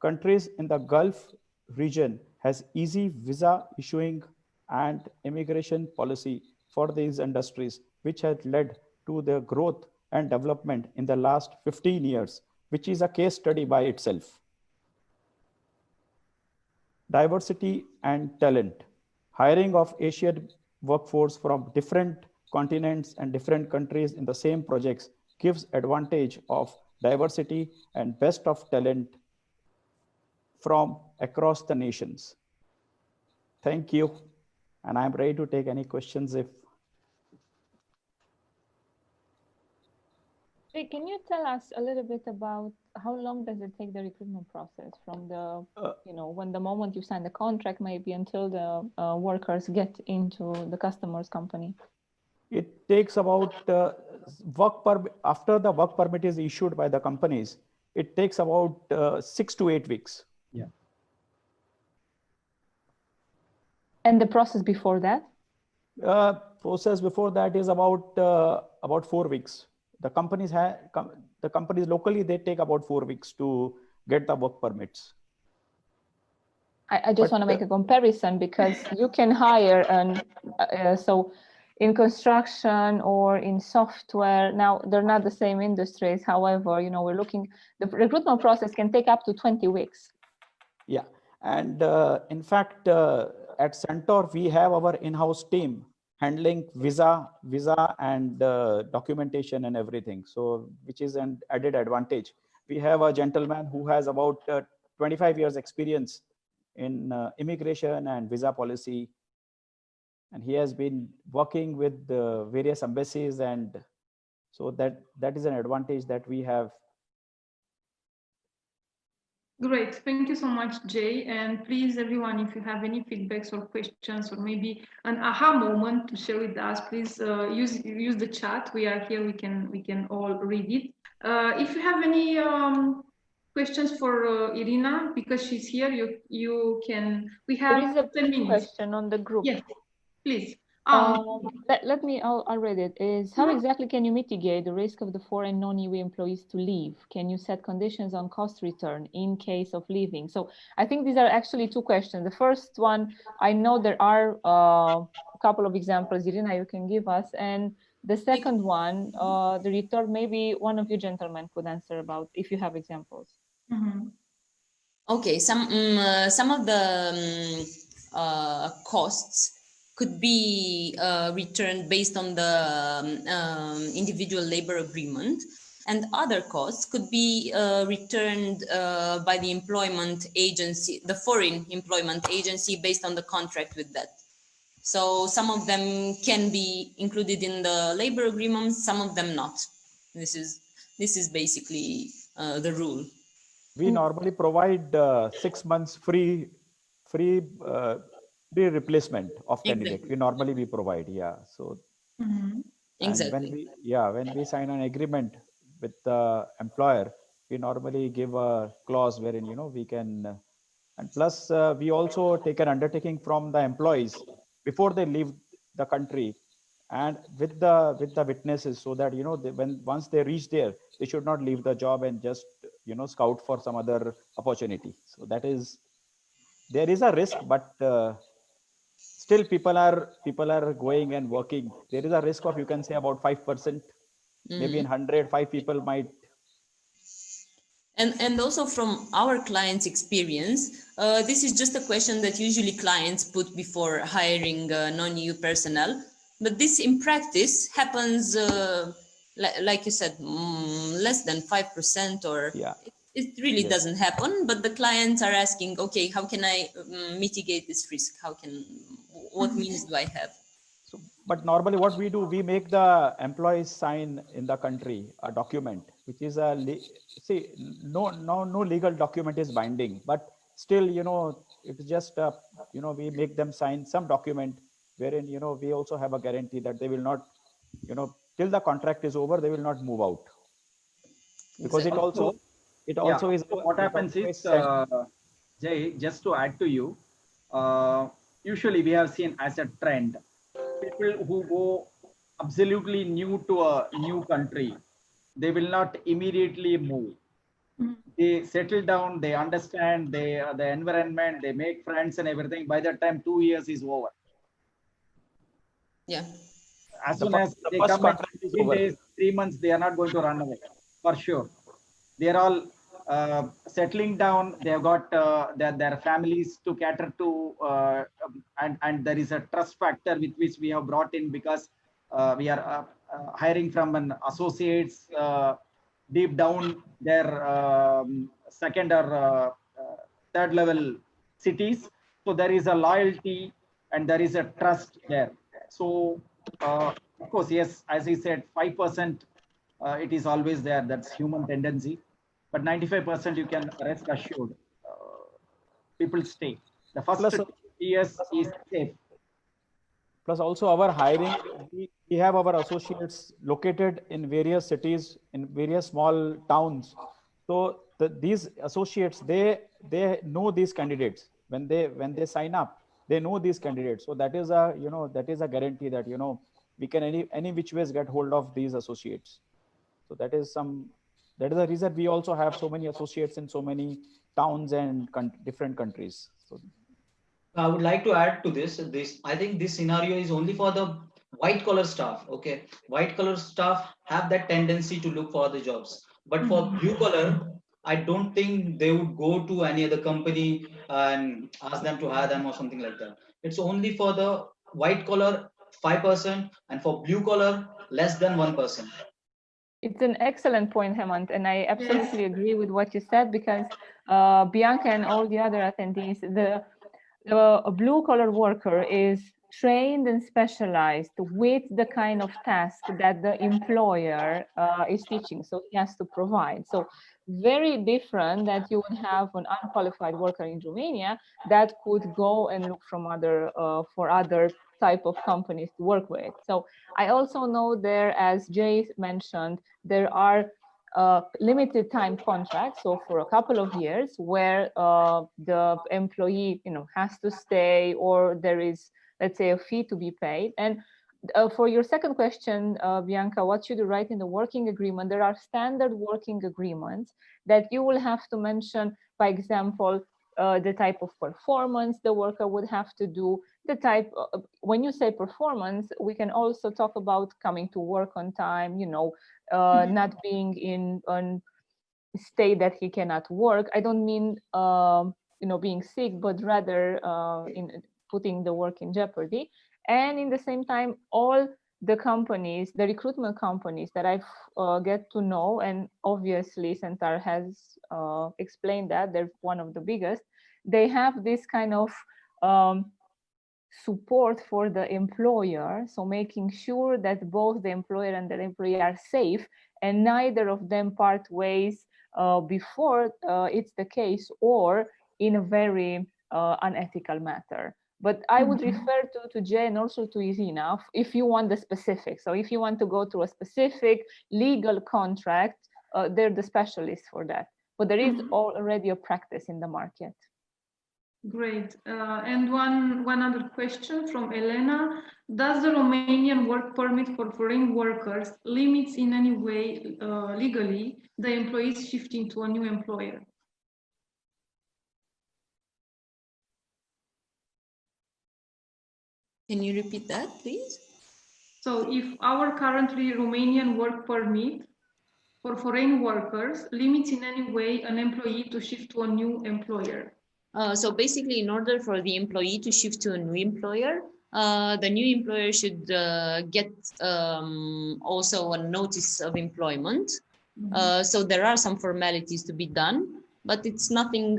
Countries in the Gulf region has easy visa issuing and immigration policy for these industries, which has led to their growth and development in the last 15 years, which is a case study by itself. Diversity and talent. Hiring of Asian workforce from different continents and different countries in the same projects gives advantage of diversity and best of talent from across the nations. Thank you. And I'm ready to take any questions if. Can you tell us a little bit about how long does it take the recruitment process from the, when the moment you sign the contract, maybe until the workers get into the customer's company? It takes about after the work permit is issued by the companies, it takes about 6 to 8 weeks. Yeah. And the process before that? Process before that is about 4 weeks. The companies locally, they take about 4 weeks to get the work permits. I just want to make a comparison, because you can hire so in construction or in software, now they're not the same industries. However, we're looking, the recruitment process can take up to 20 weeks. Yeah. And in fact, at Centaur, we have our in-house team handling visa and documentation and everything. So, which is an added advantage. We have a gentleman who has about 25 years experience in immigration and visa policy. And he has been working with the various embassies, and so that is an advantage that we have. Great, thank you so much, Jay. And please, everyone, if you have any feedbacks or questions, or maybe an aha moment to share with us, please use the chat. We are here. We can all read it. If you have any questions for Irina, because she's here, you can. We have there is a 10 minutes. Question on the group. Yes, please. Let me, I'll read it. Is how exactly can you mitigate the risk of the foreign non-EU employees to leave? Can you set conditions on cost return in case of leaving? So I think these are actually two questions. The first one, I know there are a couple of examples, Irina, you can give us. And the second one, the return, maybe one of you gentlemen could answer about if you have examples. Mm-hmm. Okay, some of the costs could be returned based on the individual labor agreement. and other costs could be returned by the employment agency, the foreign employment agency, based on the contract with that. So some of them can be included in the labor agreement, some of them not. This is basically the rule. We normally provide 6 months free replacement of candidate. Exactly. We normally provide, yeah. So Exactly. and when we sign an agreement with the employer, we normally give a clause wherein we can, and plus we also take an undertaking from the employees before they leave the country, and with the witnesses, so that once they reach there, they should not leave the job and just scout for some other opportunity. So that is, there is a risk, but still people are going and working. There is a risk of, you can say, about 5%, maybe in 100, 5 people might. And also from our clients' experience, this is just a question that usually clients put before hiring non-EU personnel. But this in practice happens, like you said, less than 5%, or it really doesn't happen. But the clients are asking, okay, how can I mitigate this risk? What means do I have? So, but normally what we do, we make the employees sign in the country a document, which is no legal document is binding, but still, it's just, we make them sign some document wherein, we also have a guarantee that they will not, till the contract is over, they will not move out. Because exactly. it also is. So what happens is, Jay, just to add to you, usually we have seen as a trend, people who go absolutely new to a new country, they will not immediately move. They settle down, they understand the environment, they make friends and everything. By that time, 2 years is over. Yeah. As soon as they come back 15 days, 3 months, they are not going to run away, for sure. They are all settling down. They have got their families to cater to, and there is a trust factor with which we have brought in, because we are hiring from an associates deep down their second or third level cities. So there is a loyalty and there is a trust there. So of course, yes, as he said, 5% it is always there. That's human tendency. But 95% you can rest assured, people stay. The first years is safe. Plus also our hiring, we have our associates located in various cities, in various small towns. So these associates, they know these candidates. When they sign up, they know these candidates. So that is a guarantee that we can any which ways get hold of these associates. So that is the reason we also have so many associates in so many towns and different countries. So I would like to add to this. I think this scenario is only for the white collar staff. Okay, white collar staff have that tendency to look for other jobs, but for blue collar, I don't think they would go to any other company and ask them to hire them or something like that. It's only for the white collar 5%, and for blue collar less than 1%. It's an excellent point, Hemant, and I absolutely agree with what you said, because Bianca and all the other attendees, a blue-collar worker is trained and specialized with the kind of task that the employer is teaching, so he has to provide. So very different that you would have an unqualified worker in Romania that could go and look for other type of companies to work with. So I also know there, as Jay mentioned, there are limited time contracts, so for a couple of years, where the employee has to stay, or there is, let's say, a fee to be paid. And for your second question, Bianca, what should you write in the working agreement? There are standard working agreements that you will have to mention, by example, the type of performance the worker would have to do, the type when you say performance, we can also talk about coming to work on time, not being in a state that he cannot work. I don't mean being sick, but rather in putting the work in jeopardy. And in the same time, all the companies, the recruitment companies that I've get to know, and obviously Centaur has explained that they're one of the biggest, they have this kind of support for the employer, so making sure that both the employer and the employee are safe and neither of them part ways before it's the case or in a very unethical matter. But I would refer to Jay and also to Irina if you want the specifics. So if you want to go through a specific legal contract, they're the specialists for that. But there is already a practice in the market. Great. And one other question from Elena. Does the Romanian work permit for foreign workers limits in any way legally the employees shifting to a new employer? Can you repeat that, please? So if our currently Romanian work permit for foreign workers limits in any way an employee to shift to a new employer? So basically, in order for the employee to shift to a new employer, the new employer should get also a notice of employment. So there are some formalities to be done, but it's nothing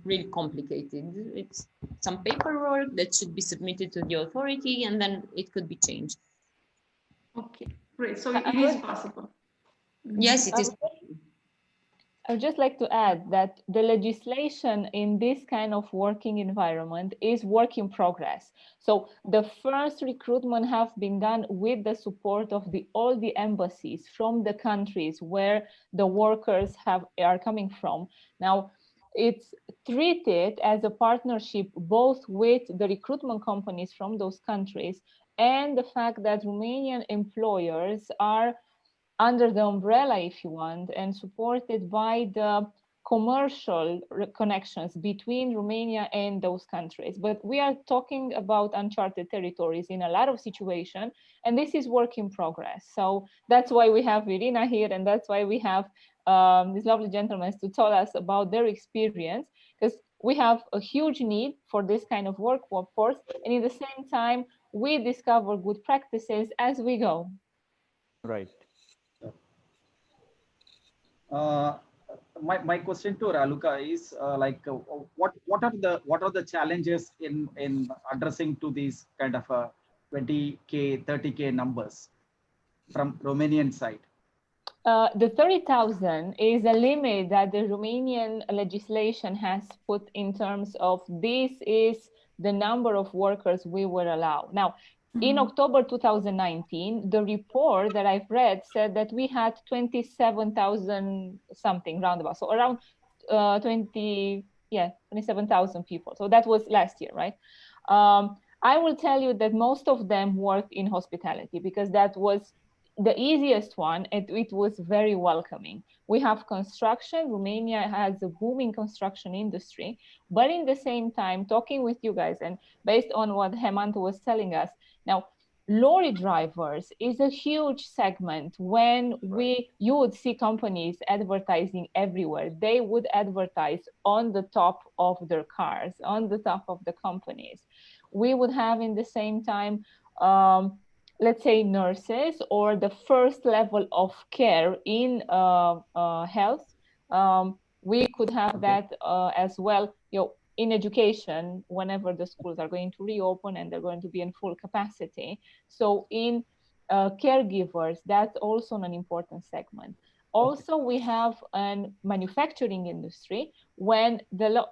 really complicated. It's some paperwork that should be submitted to the authority, and then it could be changed. Okay, great. So it is possible. Yes, it is. I would just like to add that the legislation in this kind of working environment is work in progress. So the first recruitment have been done with the support of all the embassies from the countries where the workers are coming from. Now, it's treated as a partnership both with the recruitment companies from those countries and the fact that Romanian employers are under the umbrella, if you want, and supported by the commercial connections between Romania and those countries. But we are talking about uncharted territories in a lot of situations, and this is work in progress. So that's why we have Irina here, and that's why we have these lovely gentlemen to tell us about their experience, because we have a huge need for this kind of workforce, and at the same time, we discover good practices as we go. Right. My question to Raluca is what are the challenges in addressing to these kind of 20K 30K numbers from Romanian side? The 30,000 is a limit that the Romanian legislation has put in terms of this is the number of workers we will allow. Now, in October 2019, the report that I've read said that we had 27,000 something roundabout, so around 27,000 people. So that was last year, right? I will tell you that most of them worked in hospitality because that was the easiest one, and it was very welcoming. We have construction. Romania has a booming construction industry, but in the same time, talking with you guys and based on what Hemant was telling us, now, lorry drivers is a huge segment. When you would see companies advertising everywhere, they would advertise on the top of their cars, on the top of the companies. We would have in the same time, let's say nurses or the first level of care in health. We could have that as well, in education, whenever the schools are going to reopen and they're going to be in full capacity. So in caregivers, that's also an important segment. Also, we have a manufacturing industry. When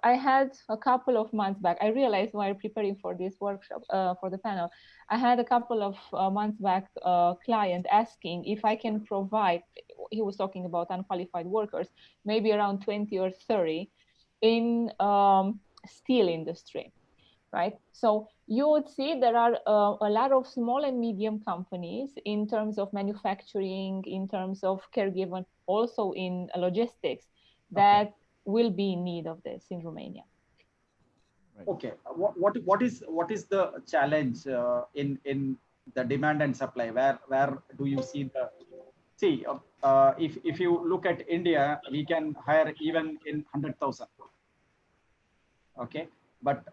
I had a couple of months back, I realized while preparing for this workshop, for the panel, I had a couple of months back client asking if I can provide, he was talking about unqualified workers, maybe around 20 or 30 in steel industry, right? So you would see there are a lot of small and medium companies in terms of manufacturing, in terms of caregiving, also in logistics that will be in need of this in Romania. Okay, what is the challenge in the demand and supply? Where do you see the if you look at India, we can hire even in 100,000. Okay, but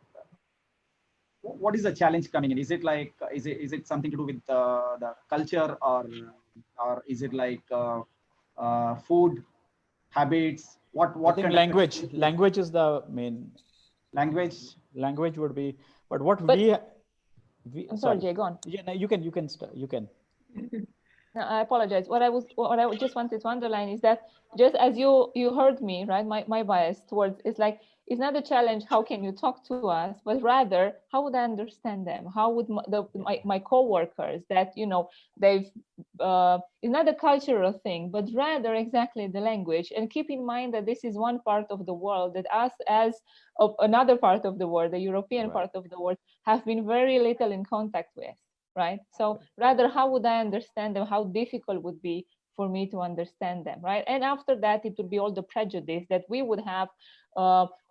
what is the challenge coming in? Is it like, is it something to do with the culture, or is it like food habits? What I think kind language. of Language is the main. language? Language would be, but what But- we I'm sorry, Jay, go on. Yeah, no, you can start. You can. No, I apologize. What I just wanted to underline is that just as you heard me, right? My bias towards it's like, it's not a challenge. How can you talk to us? But rather, how would I understand them? How would my coworkers that they've it's not a cultural thing, but rather exactly the language. And keep in mind that this is one part of the world that us as of another part of the world, the European Right. part of the world, have been very little in contact with. Right. So rather, how would I understand them? How difficult would be for me to understand them? Right. And after that, it would be all the prejudice that we would have.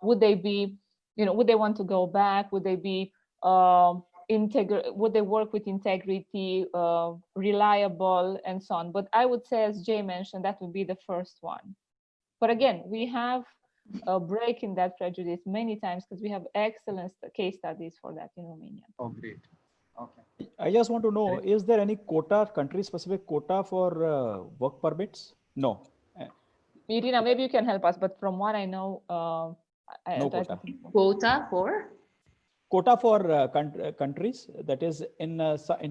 Would they be, would they want to go back? Would they be would they work with integrity, reliable, and so on? But I would say, as Jay mentioned, that would be the first one. But again, we have a break in that prejudice many times because we have excellent case studies for that in Romania. Oh, great. Okay. I just want to know, is there any quota, country-specific quota for work permits? No. Irina, maybe you can help us, but from what I know, No quota. Quota for? Quota for countries, that is in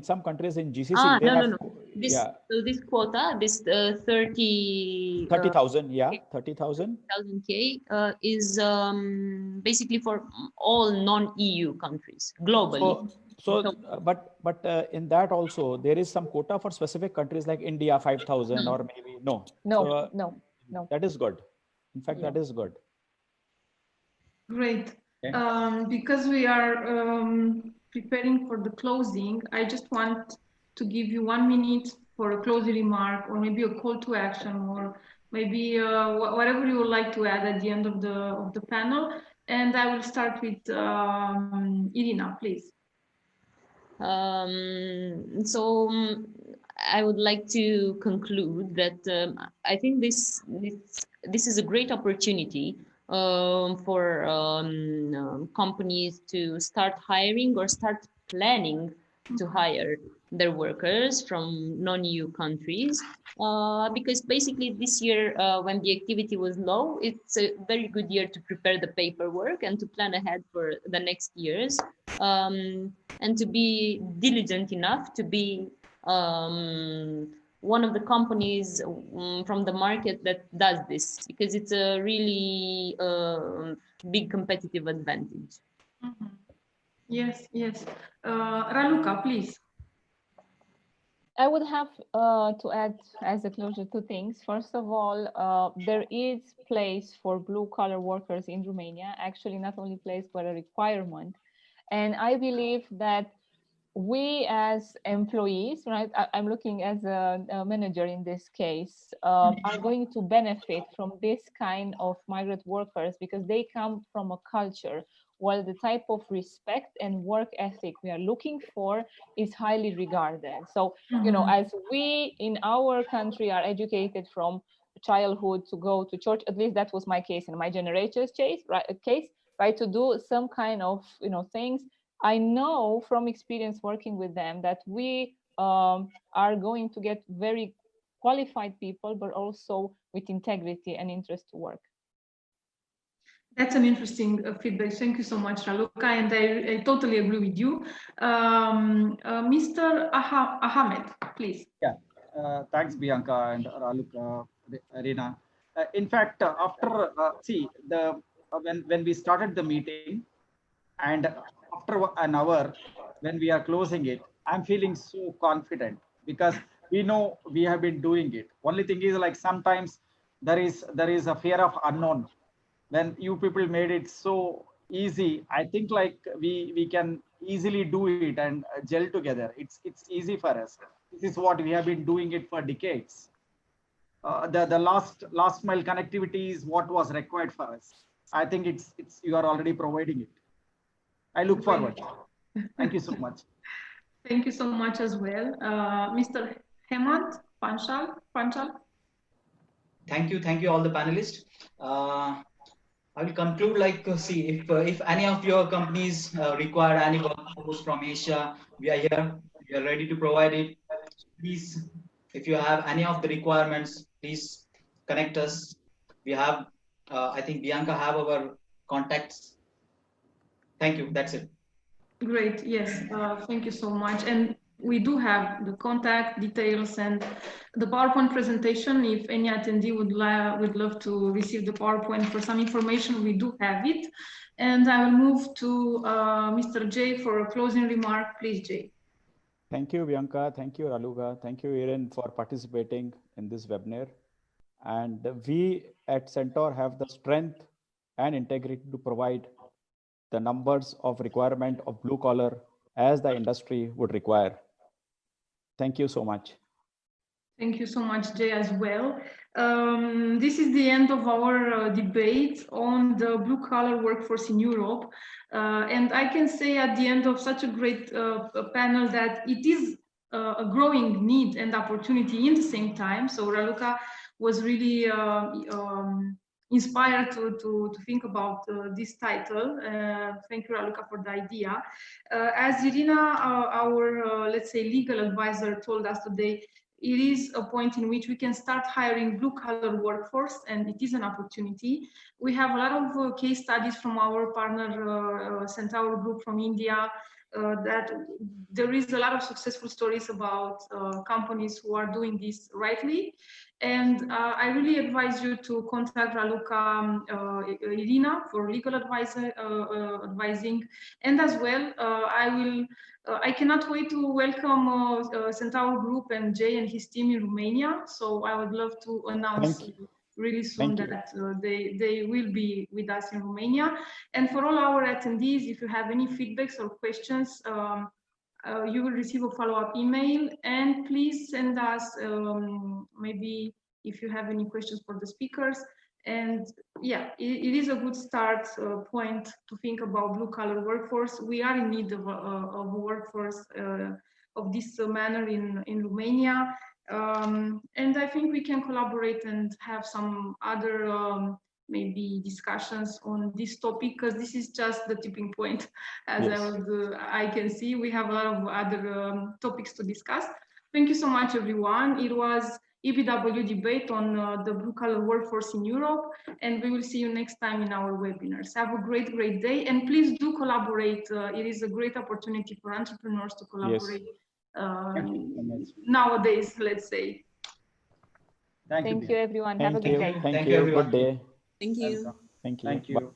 some countries in GCC. No. This quota, this 30,000, yeah, 30,000. K is basically for all non-EU countries globally. But in that also there is some quota for specific countries like India, 5,000 or maybe no. No. That is good. In fact, that is good. Great. Okay. Because we are preparing for the closing, I just want to give you 1 minute for a closing remark, or maybe a call to action, or maybe whatever you would like to add at the end of the panel. And I will start with Irina, please. I would like to conclude that I think this is a great opportunity for companies to start hiring or start planning to hire their workers from non-EU countries, because basically this year when the activity was low, it's a very good year to prepare the paperwork and to plan ahead for the next years, and to be diligent enough to be one of the companies from the market that does this, because it's a really big competitive advantage. Mm-hmm. Yes. Raluca, please. I would have to add as a closure 2 things. First of all, there is place for blue-collar workers in Romania, actually not only place, but a requirement. And I believe that we as employees, right, I'm looking as a manager in this case, are going to benefit from this kind of migrant workers because they come from a culture while the type of respect and work ethic we are looking for is highly regarded. So, as we in our country are educated from childhood to go to church, at least that was my case in my generation's case, right, to do some kind of, things. I know from experience working with them that we are going to get very qualified people, but also with integrity and interest to work. That's an interesting feedback. Thank you so much, Raluca, and I totally agree with you. Mr. Ahmed, please. Yeah, thanks, Bianca and Raluca, Irina. In fact, after when we started the meeting, and after an hour, when we are closing it, I'm feeling so confident because we know we have been doing it. Only thing is, like, sometimes there is a fear of unknown. When you people made it so easy, I think like we can easily do it and gel together. It's easy for us. This is what we have been doing it for decades. The last mile connectivity is what was required for us. I think it's you are already providing it. I look forward. Thank you so much. Thank you so much as well. Mr. Hemant Panchal. Thank you all the panelists. I will conclude like, see, if any of your companies require any work workforce from Asia. We are here. We are ready to provide it. Please, if you have any of the requirements, please connect us. We have, I think Bianca have our contacts. Thank you. That's it. Great. Yes. Thank you so much. And we do have the contact details and the PowerPoint presentation. If any attendee would love to receive the PowerPoint for some information, we do have it. And I will move to Mr. Jay for a closing remark. Please, Jay. Thank you, Bianca. Thank you, Raluca. Thank you, Irina, for participating in this webinar. And we at Centaur have the strength and integrity to provide the numbers of requirement of blue collar as the industry would require. Thank you so much. Thank you so much, Jay, as well. This is the end of our debate on the blue-collar workforce in Europe. And I can say at the end of such a great panel that it is a growing need and opportunity in the same time. So Raluca was really inspired to think about this title. Thank you, Raluca, for the idea. As Irina, our let's say legal advisor, told us today, it is a point in which we can start hiring blue-collar workforce, and it is an opportunity. We have a lot of case studies from our partner Centaur group from India, that there is a lot of successful stories about companies who are doing this rightly. And I really advise you to contact Raluca, Irina for legal advising. And as well, I cannot wait to welcome Centaur Group and Jay and his team in Romania. So I would love to announce really soon that they will be with us in Romania. And for all our attendees, if you have any feedbacks or questions, you will receive a follow-up email, and please send us maybe if you have any questions for the speakers. And yeah, it is a good start point to think about blue-collar workforce. We are in need of a workforce of this manner in Romania. And I think we can collaborate and have some other maybe discussions on this topic, because this is just the tipping point, as I can see. We have a lot of other topics to discuss. Thank you so much, everyone. It was EBW debate on the blue-collar workforce in Europe, and we will see you next time in our webinars. Have a great day, and please do collaborate. It is a great opportunity for entrepreneurs to collaborate nowadays, let's say. Thank you, everyone. Have a good day. Thank you. Good day. Thank you. Thank you. Thank you.